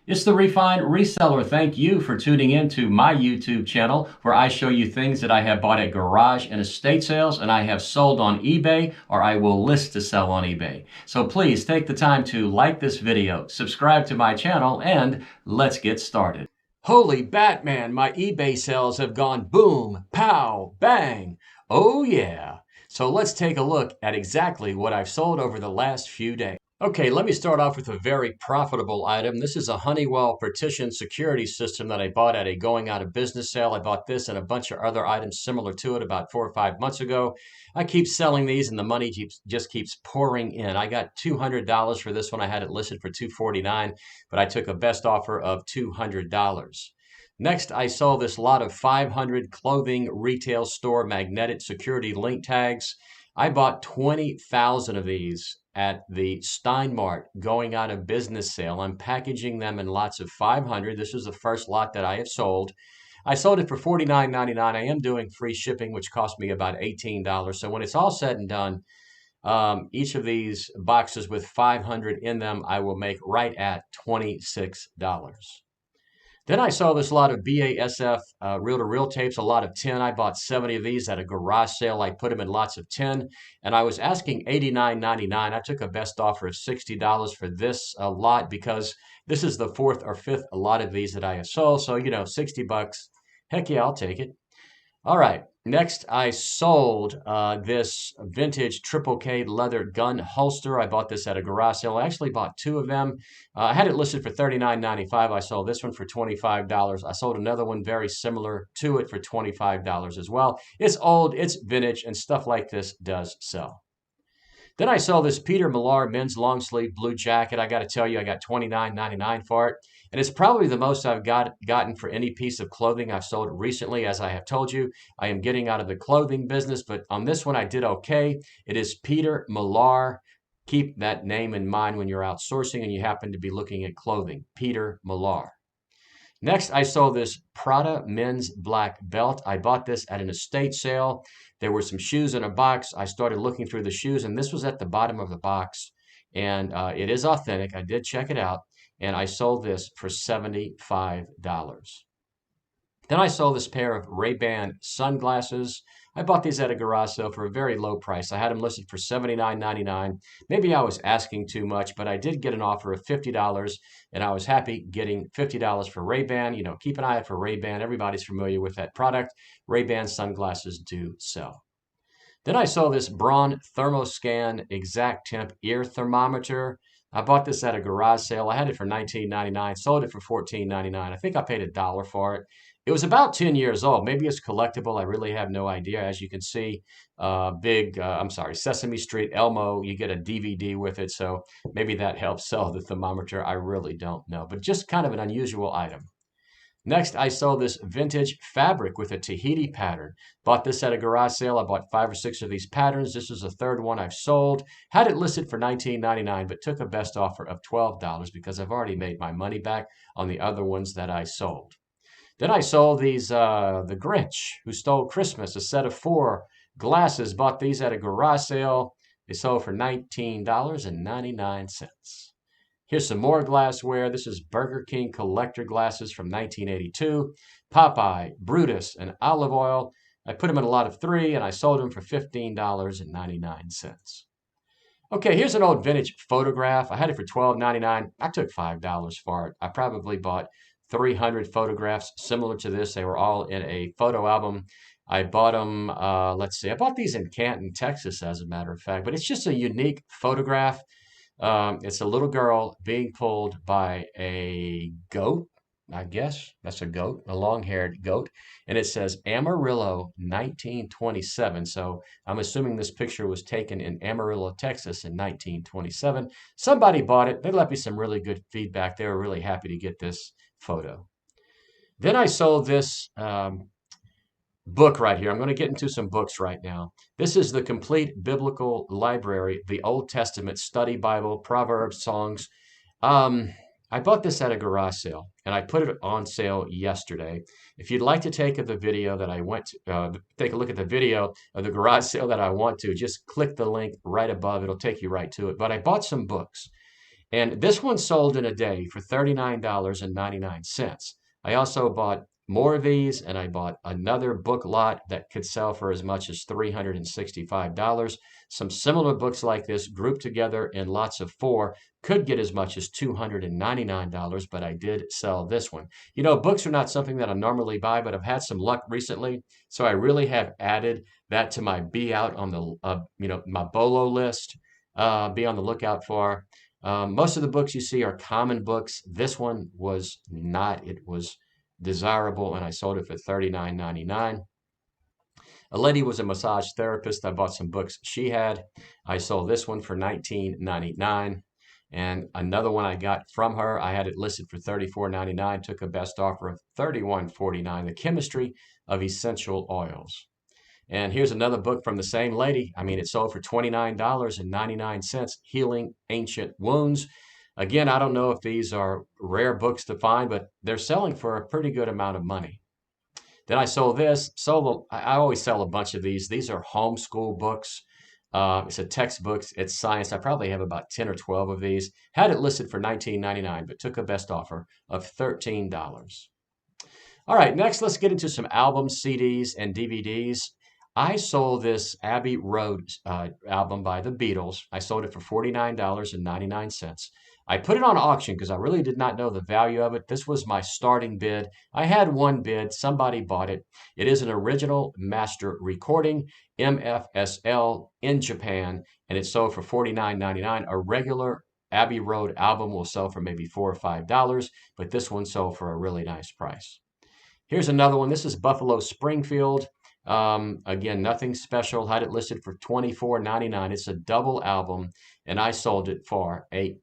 It's the Refined Reseller. Thank you for tuning in to my YouTube channel where I show you things that I have bought at garage and estate sales and I have sold on eBay or I will list to sell on eBay. So please take the time to like this video, subscribe to my channel, and let's get started. Holy Batman, my eBay sales have gone boom, pow, bang. Oh yeah. So let's take a look at exactly what I've sold over the last few days. Okay, let me start off with a very profitable item. This is a Honeywell partition security system that I bought at a going out of business sale. I bought this and a bunch of other items similar to it about 4 or 5 months ago. I keep selling these and the money just keeps pouring in. I got $200 for this one. I had it listed for $249, but I took a best offer of $200. Next, I saw this lot of 500 clothing retail store magnetic security link tags. I bought 20,000 of these at the Steinmart going out of business sale. I'm packaging them in lots of 500. This is the first lot that I have sold. I sold it for $49.99. I am doing free shipping, which cost me about $18. So when it's all said and done, each of these boxes with 500 in them, I will make right at $26. Then I saw this lot of BASF reel-to-reel tapes, a lot of 10. I bought 70 of these at a garage sale. I put them in lots of 10, and I was asking $89.99. I took a best offer of $60 for this lot because this is the fourth or fifth lot of these that I have sold. So, 60 bucks. Heck yeah, I'll take it. All right. Next, I sold this vintage Triple K leather gun holster. I bought this at a garage sale. I actually bought two of them. I had it listed for $39.95. I sold this one for $25. I sold another one very similar to it for $25 as well. It's old, it's vintage, and stuff like this does sell. Then I saw this Peter Millar men's long sleeve blue jacket. I got to tell you, I got $29.99 for it. And it's probably the most I've gotten for any piece of clothing I've sold recently. As I have told you, I am getting out of the clothing business, but on this one I did okay. It is Peter Millar. Keep that name in mind when you're outsourcing and you happen to be looking at clothing. Peter Millar. Next, I saw this Prada men's black belt. I bought this at an estate sale. There were some shoes in a box. I started looking through the shoes, and this was at the bottom of the box. And it is authentic. I did check it out, and I sold this for $75. Then I saw this pair of Ray-Ban sunglasses. I bought these at a garage sale for a very low price. I had them listed for $79.99. Maybe I was asking too much, but I did get an offer of $50, and I was happy getting $50 for Ray-Ban. Keep an eye out for Ray-Ban. Everybody's familiar with that product. Ray-Ban sunglasses do sell. Then I saw this Braun Thermoscan Exact Temp ear thermometer. I bought this at a garage sale. I had it for $19.99, sold it for $14.99. I think I paid $1 for it. It was about 10 years old. Maybe it's collectible. I really have no idea. As you can see, Sesame Street Elmo, you get a DVD with it. So maybe that helps sell the thermometer. I really don't know, but just kind of an unusual item. Next, I saw this vintage fabric with a Tahiti pattern. Bought this at a garage sale. I bought 5 or 6 of these patterns. This is the third one I've sold. Had it listed for $19.99, but took a best offer of $12 because I've already made my money back on the other ones that I sold. Then I sold these, The Grinch Who Stole Christmas, a set of 4 glasses. Bought these at a garage sale. They sold for $19.99. Here's some more glassware. This is Burger King collector glasses from 1982. Popeye, Brutus, and Olive Oil. I put them in a lot of 3 and I sold them for $15.99. Okay, here's an old vintage photograph. I had it for $12.99. I took $5 for it. I probably bought 300 photographs similar to this. They were all in a photo album. I bought them, I bought these in Canton, Texas, as a matter of fact, but it's just a unique photograph. It's a little girl being pulled by a goat. I guess that's a goat, a long-haired goat. And it says Amarillo 1927. So I'm assuming this picture was taken in Amarillo, Texas in 1927. Somebody bought it. They left me some really good feedback. They were really happy to get this photo. Then I sold this book right here. I'm going to get into some books right now. This is the Complete Biblical Library, the Old Testament Study Bible, Proverbs, Songs. I bought this at a garage sale, and I put it on sale yesterday. If you'd like to take the video that I went to, take a look at the video of the garage sale that I want to, just click the link right above. It'll take you right to it. But I bought some books. And this one sold in a day for $39.99. I also bought more of these, and I bought another book lot that could sell for as much as $365. Some similar books like this grouped together in lots of four could get as much as $299, but I did sell this one. You know, books are not something that I normally buy, but I've had some luck recently, so I really have added that to my be out on the, my BOLO list. Be on the lookout for. Most of the books you see are common books. This one was not. It was desirable, and I sold it for $39.99. A lady was a massage therapist. I bought some books she had. I sold this one for $19.99. And another one I got from her, I had it listed for $34.99, took a best offer of $31.49, The Chemistry of Essential Oils. And here's another book from the same lady. I mean, it sold for $29.99, Healing Ancient Wounds. Again, I don't know if these are rare books to find, but they're selling for a pretty good amount of money. Then I sold this. I always sell a bunch of these. These are homeschool books. It's a textbook. It's science. I probably have about 10 or 12 of these. Had it listed for $19.99, but took a best offer of $13. All right, next let's get into some albums, CDs, and DVDs. I sold this Abbey Road album by the Beatles. I sold it for $49.99. I put it on auction because I really did not know the value of it. This was my starting bid. I had one bid. Somebody bought it. It is an original master recording, MFSL in Japan, and it sold for $49.99. A regular Abbey Road album will sell for maybe $4 or $5, but this one sold for a really nice price. Here's another one. This is Buffalo Springfield. Again, nothing special. Had it listed for $24.99. It's a double album, and I sold it for $18.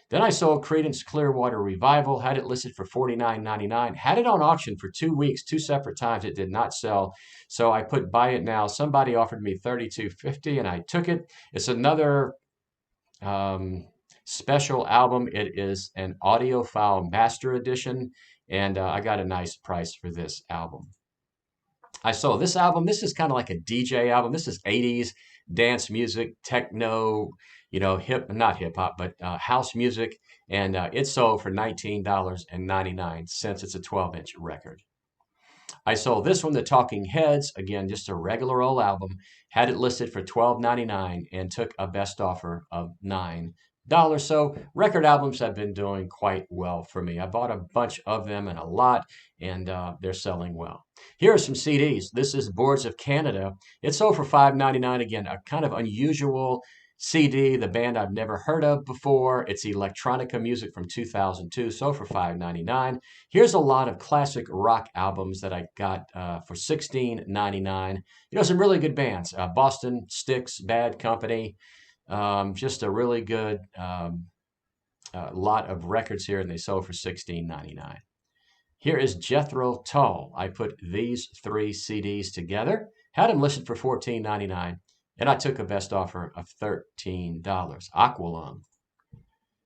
Then I sold Creedence Clearwater Revival. Had it listed for $49.99. Had it on auction for 2 weeks, two separate times. It did not sell, so I put buy it now. Somebody offered me $32.50, and I took it. It's another special album. It is an audiophile master edition, and I got a nice price for this album. I saw this album. This is kind of like a DJ album. This is 80s dance music, techno, not hip hop, but house music. And it sold for $19.99. It's a 12-inch record. I sold this one, The Talking Heads. Again, just a regular old album. Had it listed for $12.99 and took a best offer of $9. So record albums have been doing quite well for me. I bought a bunch of them and a lot, and they're selling well. Here are some CDs. This is Boards of Canada. It sold for $5.99. Again, a kind of unusual CD, the band I've never heard of before. It's electronica music from 2002, sold for $5.99. Here's a lot of classic rock albums that I got for $16.99. Some really good bands. Boston, Styx, Bad Company. Just a really good lot of records here, and they sold for $16.99. Here is Jethro Tull. I put these 3 CDs together, had them listed for $14.99, and I took a best offer of $13. Aqualung.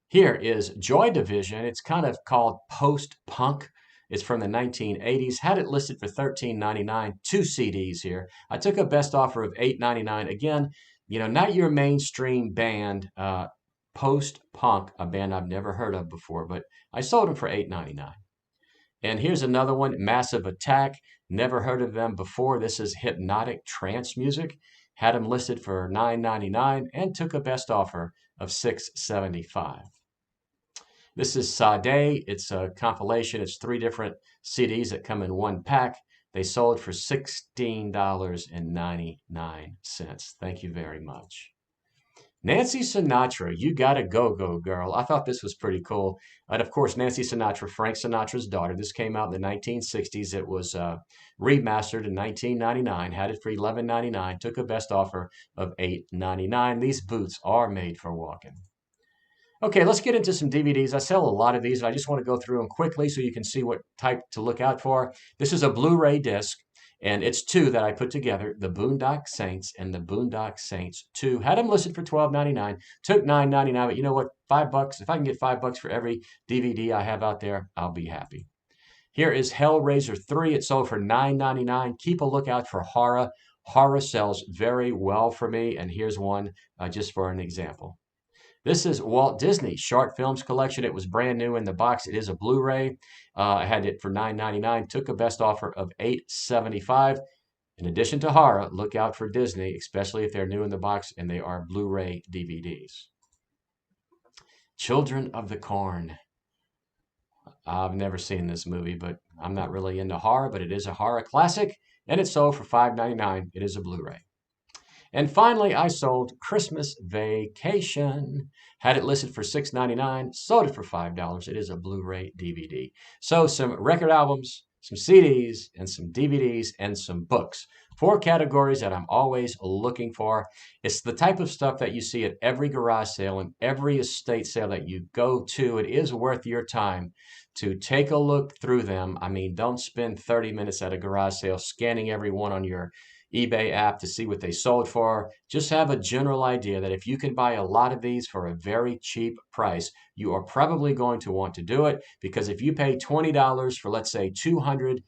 Here is Joy Division. It's kind of called post-punk. It's from the 1980s. Had it listed for $13.99. 2 CDs here. I took a best offer of $8.99. Again, not your mainstream band, post-punk, a band I've never heard of before, but I sold them for $8.99. And here's another one, Massive Attack. Never heard of them before. This is hypnotic trance music. Had them listed for $9.99 and took a best offer of $6.75. This is Sade. It's a compilation. It's 3 different CDs that come in one pack. They sold for $16.99. Thank you very much. Nancy Sinatra, You Gotta Go Go Girl. I thought this was pretty cool. And of course, Nancy Sinatra, Frank Sinatra's daughter. This came out in the 1960s. It was remastered in 1999. Had it for $11.99. Took a best offer of $8.99. These boots are made for walking. Okay, let's get into some DVDs. I sell a lot of these, and I just want to go through them quickly so you can see what type to look out for. This is a Blu-ray disc, and it's 2 that I put together, The Boondock Saints and The Boondock Saints 2. Had them listed for $12.99, took $9.99, but you know what? $5. If I can get $5 for every DVD I have out there, I'll be happy. Here is Hellraiser 3. It sold for $9.99. Keep a lookout for horror. Horror sells very well for me, and here's one just for an example. This is Walt Disney Short Films Collection. It was brand new in the box. It is a Blu-ray. I had it for $9.99. Took a best offer of $8.75. In addition to horror, look out for Disney, especially if they're new in the box and they are Blu-ray DVDs. Children of the Corn. I've never seen this movie, but I'm not really into horror, but it is a horror classic, and it sold for $5.99. It is a Blu-ray. And finally, I sold Christmas Vacation. Had it listed for $6.99, sold it for $5. It is a Blu-ray DVD. So some record albums, some CDs, and some DVDs, and some books. 4 categories that I'm always looking for. It's the type of stuff that you see at every garage sale and every estate sale that you go to. It is worth your time to take a look through them. I mean, don't spend 30 minutes at a garage sale scanning every one on your eBay app to see what they sold for. Just have a general idea that if you can buy a lot of these for a very cheap price, you are probably going to want to do it, because if you pay $20 for, let's say, 200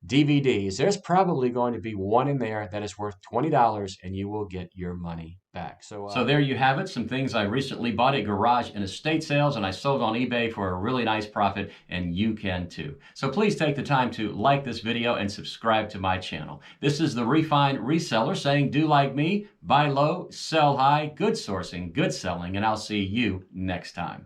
DVDs, there's probably going to be one in there that is worth $20 and you will get your money back. So there you have it, some things I recently bought at garage and estate sales and I sold on eBay for a really nice profit, and you can too. So please take the time to like this video and subscribe to my channel. This is the Refined Reseller saying, do like me, buy low, sell high, good sourcing, good selling, and I'll see you next time.